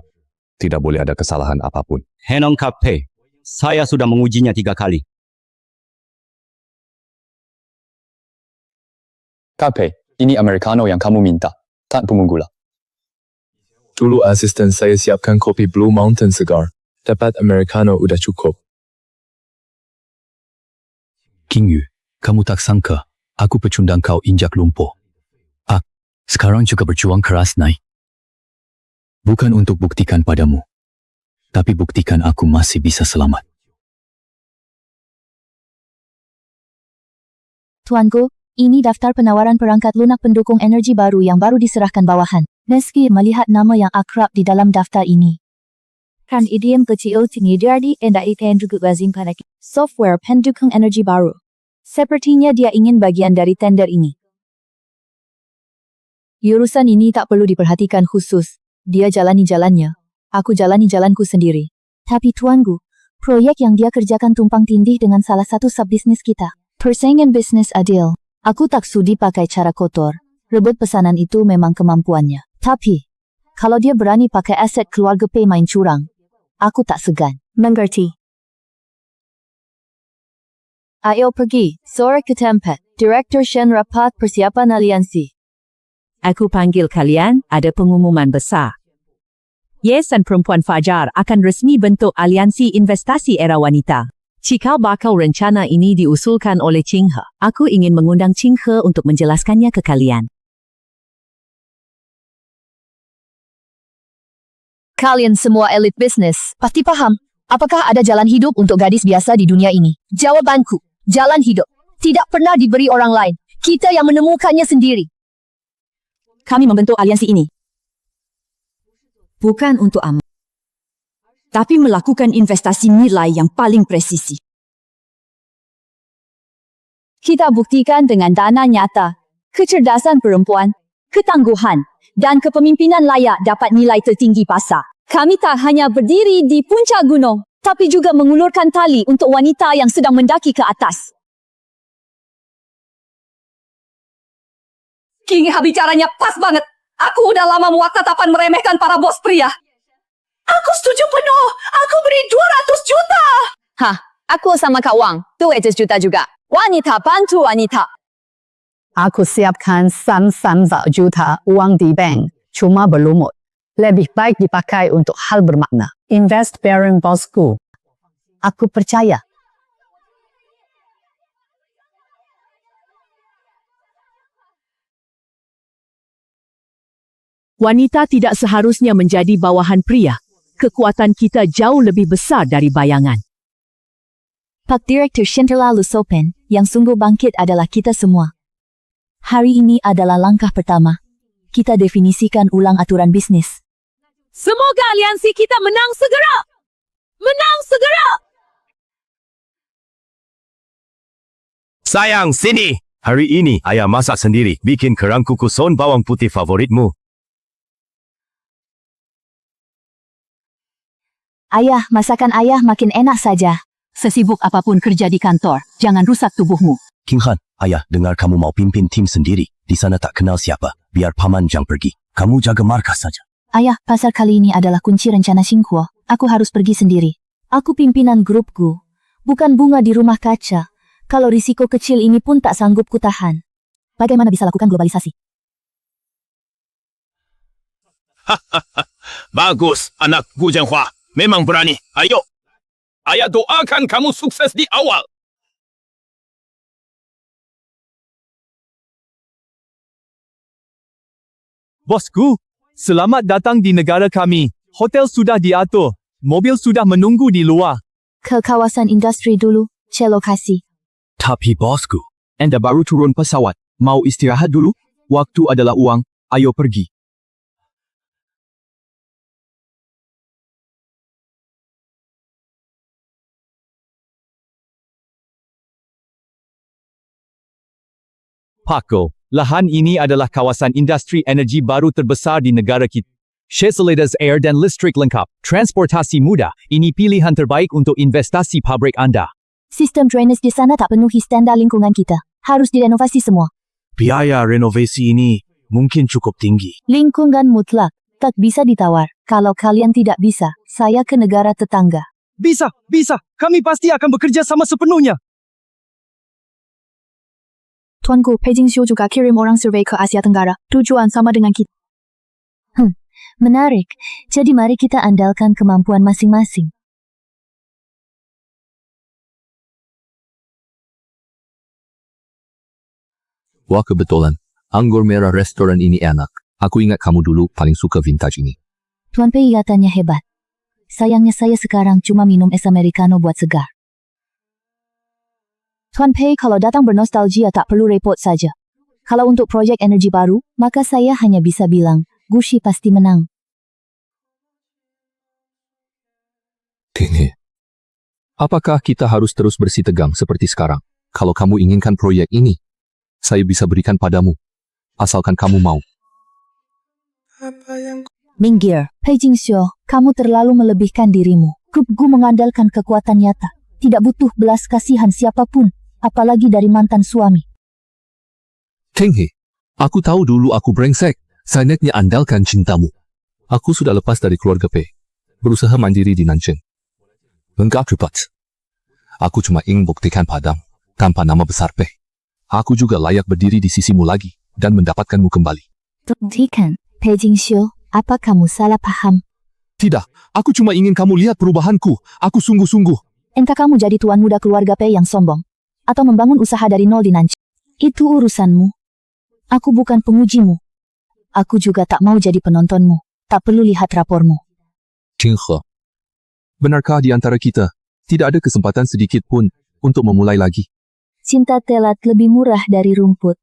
Tidak boleh ada kesalahan apapun. Henong Kap Pei, saya sudah mengujinya 3 kali. Kape, ini Americano yang kamu minta. Tak pemugula. Dulu asisten saya siapkan kopi Blue Mountain segar. Dapat Americano udah cukup. King Yu, kamu tak sangka aku pecundang kau injak lumpur. Sekarang juga berjuang keras naik. Bukan untuk buktikan padamu, tapi buktikan aku masih bisa selamat. Tuanku, ini daftar penawaran perangkat lunak pendukung energi baru yang baru diserahkan bawahan. Meski melihat nama yang akrab di dalam daftar ini. Kan idiom kecil tinggi dari endaikan juga lazim pada software pendukung energi baru. Sepertinya dia ingin bagian dari tender ini. Urusan ini tak perlu diperhatikan khusus. Dia jalani jalannya. Aku jalani jalanku sendiri. Tapi tuanku, proyek yang dia kerjakan tumpang tindih dengan salah satu subbisnis kita. Persaingan bisnis adil. Aku tak sudi pakai cara kotor. Rebut pesanan itu memang kemampuannya. Tapi, kalau dia berani pakai aset keluarga Pei main curang, aku tak segan. Mengerti. Ayo pergi, sore ke tempat. Direktur Shen rapat persiapan aliansi. Aku panggil kalian, ada pengumuman besar. Yes dan Perempuan Fajar akan resmi bentuk aliansi investasi era wanita. Cikal bakal rencana ini diusulkan oleh Ching He. Aku ingin mengundang Ching He untuk menjelaskannya ke kalian. Kalian semua elit bisnis, pasti paham. Apakah ada jalan hidup untuk gadis biasa di dunia ini? Jawabanku, jalan hidup. Tidak pernah diberi orang lain. Kita yang menemukannya sendiri. Kami membentuk aliansi ini. Bukan untuk amal, tapi melakukan investasi nilai yang paling presisi. Kita buktikan dengan dana nyata, kecerdasan perempuan, ketangguhan, dan kepemimpinan layak dapat nilai tertinggi pasar. Kami tak hanya berdiri di puncak gunung, tapi juga mengulurkan tali untuk wanita yang sedang mendaki ke atas. King He bicaranya pas banget. Aku udah lama muak tatapan meremehkan para bos pria. Aku setuju penuh. Aku beri 200 juta. Hah, aku sama Kak Wang, 200 juta juga. Wanita bantu wanita. Aku siapkan 300 juta uang di bank, cuma berlumut. Lebih baik dipakai untuk hal bermakna. Invest bareng bosku. Aku percaya. Wanita tidak seharusnya menjadi bawahan pria. Kekuatan kita jauh lebih besar dari bayangan. Pak Direktur Shen terlalu sopan, yang sungguh bangkit adalah kita semua. Hari ini adalah langkah pertama. Kita definisikan ulang aturan bisnis. Semoga aliansi kita menang segera. Menang segera. Sayang, sini! Hari ini, ayah masak sendiri. Bikin kerang kukus son bawang putih favoritmu. Ayah, masakan ayah makin enak saja. Sesibuk apapun kerja di kantor, jangan rusak tubuhmu. King Han, ayah dengar kamu mau pimpin tim sendiri. Di sana tak kenal siapa. Biar paman Jang pergi. Kamu jaga markas saja. Ayah, pasar kali ini adalah kunci rencana Xinghuo. Aku harus pergi sendiri. Aku pimpinan grupku. Bukan bunga di rumah kaca. Kalau risiko kecil ini pun tak sanggup kutahan. Bagaimana bisa lakukan globalisasi? Bagus, anak Gu Jianhua. Memang berani. Ayo. Ayah doakan kamu sukses di awal. Bosku, selamat datang di negara kami. Hotel sudah diatur. Mobil sudah menunggu di luar. Ke kawasan industri dulu, celokasi. Tapi bosku, Anda baru turun pesawat. Mau istirahat dulu? Waktu adalah uang. Ayo pergi. Paco, lahan ini adalah kawasan industri energi baru terbesar di negara kita. Fasilitas air dan listrik lengkap, transportasi mudah, ini pilihan terbaik untuk investasi pabrik Anda. Sistem drainase di sana tak penuhi standar lingkungan kita. Harus direnovasi semua. Biaya renovasi ini mungkin cukup tinggi. Lingkungan mutlak. Tak bisa ditawar. Kalau kalian tidak bisa, saya ke negara tetangga. Bisa. Kami pasti akan bekerja sama sepenuhnya. Tuanku, Beijing Xiu juga kirim orang survei ke Asia Tenggara. Tujuan sama dengan kita. Menarik. Jadi mari kita andalkan kemampuan masing-masing. Wah kebetulan, anggur merah restoran ini enak. Aku ingat kamu dulu paling suka vintage ini. Tuan Pei katanya hebat. Sayangnya saya sekarang cuma minum es americano buat segar. Tuan Pei kalau datang bernostalgia tak perlu repot saja. Kalau untuk proyek energi baru, maka saya hanya bisa bilang, Gushi pasti menang. Tinggi. Apakah kita harus terus bersih tegang seperti sekarang? Kalau kamu inginkan proyek ini, saya bisa berikan padamu. Asalkan kamu mau. Minggir, Beijing Xiu, kamu terlalu melebihkan dirimu. Grup Gu mengandalkan kekuatan nyata. Tidak butuh belas kasihan siapapun, apalagi dari mantan suami. Tinggi. Aku tahu dulu aku brengsek. Sangatnya andalkan cintamu. Aku sudah lepas dari keluarga P. Berusaha mandiri di Nanjing. Enggak cepat. Aku cuma ingin buktikan padamu, tanpa nama besar P. Aku juga layak berdiri di sisimu lagi, dan mendapatkanmu kembali. Buktikan, Beijing Xiu, apa kamu salah paham? Tidak, aku cuma ingin kamu lihat perubahanku. Aku sungguh-sungguh. Entah kamu jadi tuan muda keluarga P yang sombong, atau membangun usaha dari nol di Nanjing. Itu urusanmu. Aku bukan pengujimu. Aku juga tak mau jadi penontonmu. Tak perlu lihat rapormu. Jinghe. Benarkah di antara kita, tidak ada kesempatan sedikit pun untuk memulai lagi? Cinta telat lebih murah dari rumput.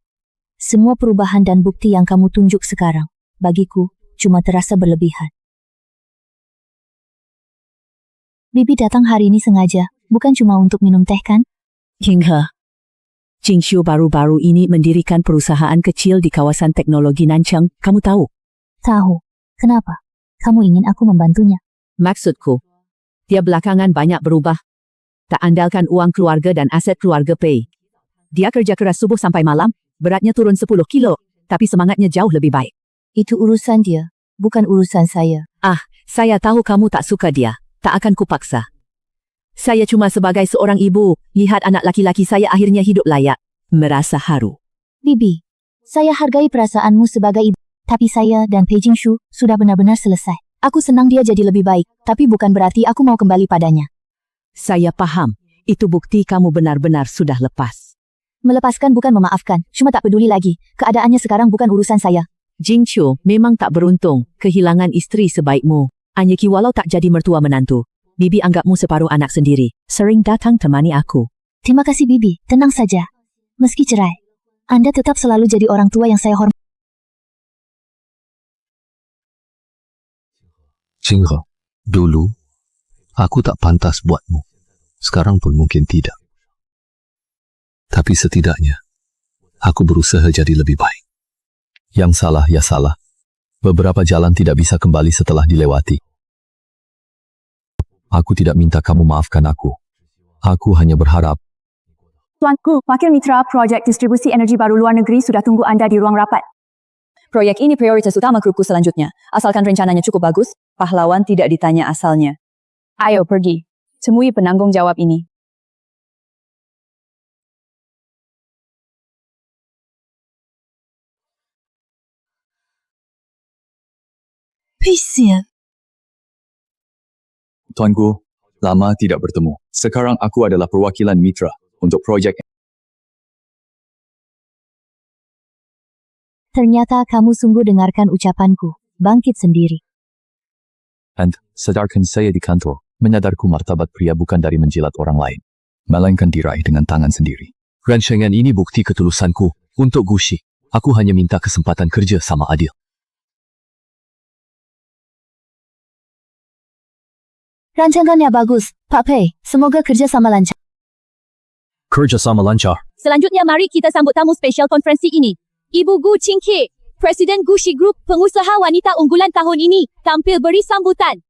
Semua perubahan dan bukti yang kamu tunjuk sekarang, bagiku, cuma terasa berlebihan. Bibi datang hari ini sengaja, bukan cuma untuk minum teh kan? Jinghe. Jingxiu baru-baru ini mendirikan perusahaan kecil di kawasan teknologi Nanchang. Kamu tahu? Tahu. Kenapa? Kamu ingin aku membantunya? Maksudku, dia belakangan banyak berubah. Tak andalkan uang keluarga dan aset keluarga Pei. Dia kerja keras subuh sampai malam, beratnya turun 10 kilo, tapi semangatnya jauh lebih baik. Itu urusan dia, bukan urusan saya. Saya tahu kamu tak suka dia, tak akan kupaksa. Saya cuma sebagai seorang ibu, lihat anak laki-laki saya akhirnya hidup layak, merasa haru. Bibi, saya hargai perasaanmu sebagai ibu, tapi saya dan Beijing Xiu sudah benar-benar selesai. Aku senang dia jadi lebih baik, tapi bukan berarti aku mau kembali padanya. Saya paham, itu bukti kamu benar-benar sudah lepas. Melepaskan bukan memaafkan, cuma tak peduli lagi. Keadaannya sekarang bukan urusan saya. Jingxiu memang tak beruntung, kehilangan istri sebaikmu. Anyeki walau tak jadi mertua menantu. Bibi anggapmu separuh anak sendiri, sering datang temani aku. Terima kasih Bibi, tenang saja. Meski cerai, Anda tetap selalu jadi orang tua yang saya hormati. Jinghe, dulu, aku tak pantas buatmu. Sekarang pun mungkin tidak. Tapi setidaknya, aku berusaha jadi lebih baik. Yang salah ya salah. Beberapa jalan tidak bisa kembali setelah dilewati. Aku tidak minta kamu maafkan aku. Aku hanya berharap. Tuanku, Wakil Mitra Projek Distribusi Energi Baru Luar Negeri sudah tunggu Anda di ruang rapat. Proyek ini prioritas utama grupku selanjutnya. Asalkan rencananya cukup bagus, pahlawan tidak ditanya asalnya. Ayo pergi, temui penanggung jawab ini. Pisir. Tuanku, lama tidak bertemu. Sekarang aku adalah perwakilan mitra untuk proyek. Ternyata kamu sungguh dengarkan ucapanku. Bangkit sendiri. And sadarkan saya di kantor, menyadarku martabat pria bukan dari menjilat orang lain, melainkan diraih dengan tangan sendiri. Rancangan ini bukti ketulusanku untuk Gushi. Aku hanya minta kesempatan kerja sama adil. Rancangannya bagus, Pak Pei. Semoga kerja sama lancar. Kerja sama lancar. Selanjutnya mari kita sambut tamu spesial konferensi ini. Ibu Gu Qingke, Presiden Gushi Group, pengusaha wanita unggulan tahun ini, tampil beri sambutan.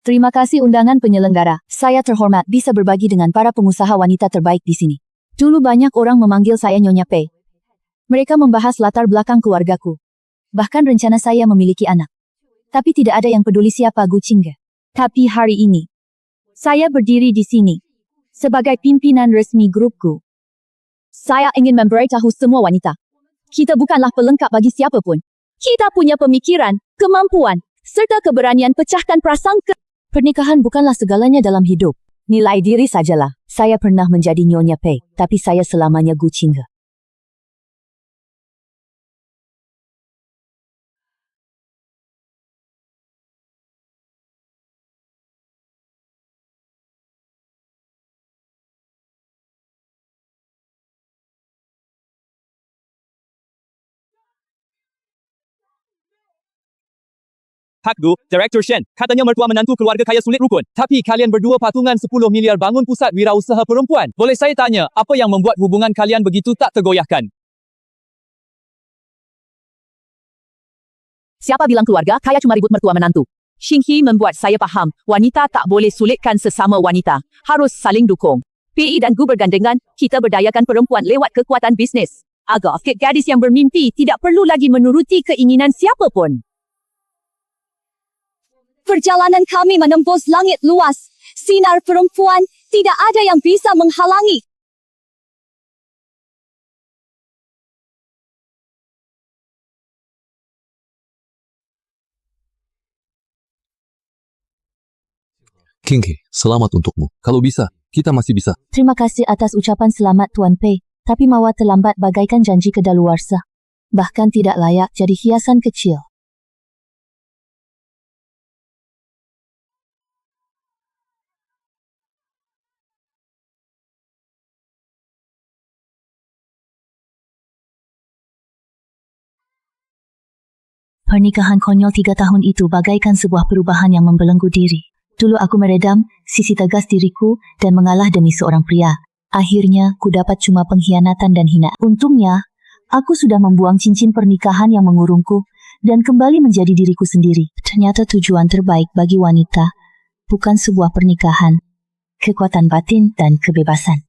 Terima kasih undangan penyelenggara. Saya terhormat bisa berbagi dengan para pengusaha wanita terbaik di sini. Dulu banyak orang memanggil saya Nyonya Pei. Mereka membahas latar belakang keluargaku. Bahkan rencana saya memiliki anak. Tapi tidak ada yang peduli siapa Gu Qingge. Tapi hari ini, saya berdiri di sini sebagai pimpinan resmi grupku. Saya ingin memberitahu semua wanita. Kita bukanlah pelengkap bagi siapapun. Kita punya pemikiran, kemampuan, serta keberanian pecahkan prasangka. Pernikahan bukanlah segalanya dalam hidup. Nilai diri sajalah. Saya pernah menjadi Nyonya Pei, tapi saya selamanya Gu Qingge. Pak Gu, Director Shen, katanya mertua menantu keluarga kaya sulit rukun. Tapi kalian berdua patungan 10 miliar bangun pusat wirausaha perempuan. Boleh saya tanya, apa yang membuat hubungan kalian begitu tak tergoyahkan? Siapa bilang keluarga kaya cuma ribut mertua menantu? Xinghi membuat saya paham, wanita tak boleh sulitkan sesama wanita. Harus saling dukung. PI dan Gu bergandengan, kita berdayakan perempuan lewat kekuatan bisnes. Agar gadis yang bermimpi tidak perlu lagi menuruti keinginan siapapun. Perjalanan kami menembus langit luas. Sinar perempuan tidak ada yang bisa menghalangi. Qinghe, selamat untukmu. Kalau bisa, kita masih bisa. Terima kasih atas ucapan selamat Tuan Pei, tapi mawar terlambat bagaikan janji kedaluarsa. Bahkan tidak layak jadi hiasan kecil. Pernikahan konyol 3 tahun itu bagaikan sebuah perubahan yang membelenggu diri. Dulu aku meredam sisi tegas diriku dan mengalah demi seorang pria. Akhirnya, ku dapat cuma pengkhianatan dan hina. Untungnya, aku sudah membuang cincin pernikahan yang mengurungku dan kembali menjadi diriku sendiri. Ternyata tujuan terbaik bagi wanita bukan sebuah pernikahan, kekuatan batin dan kebebasan.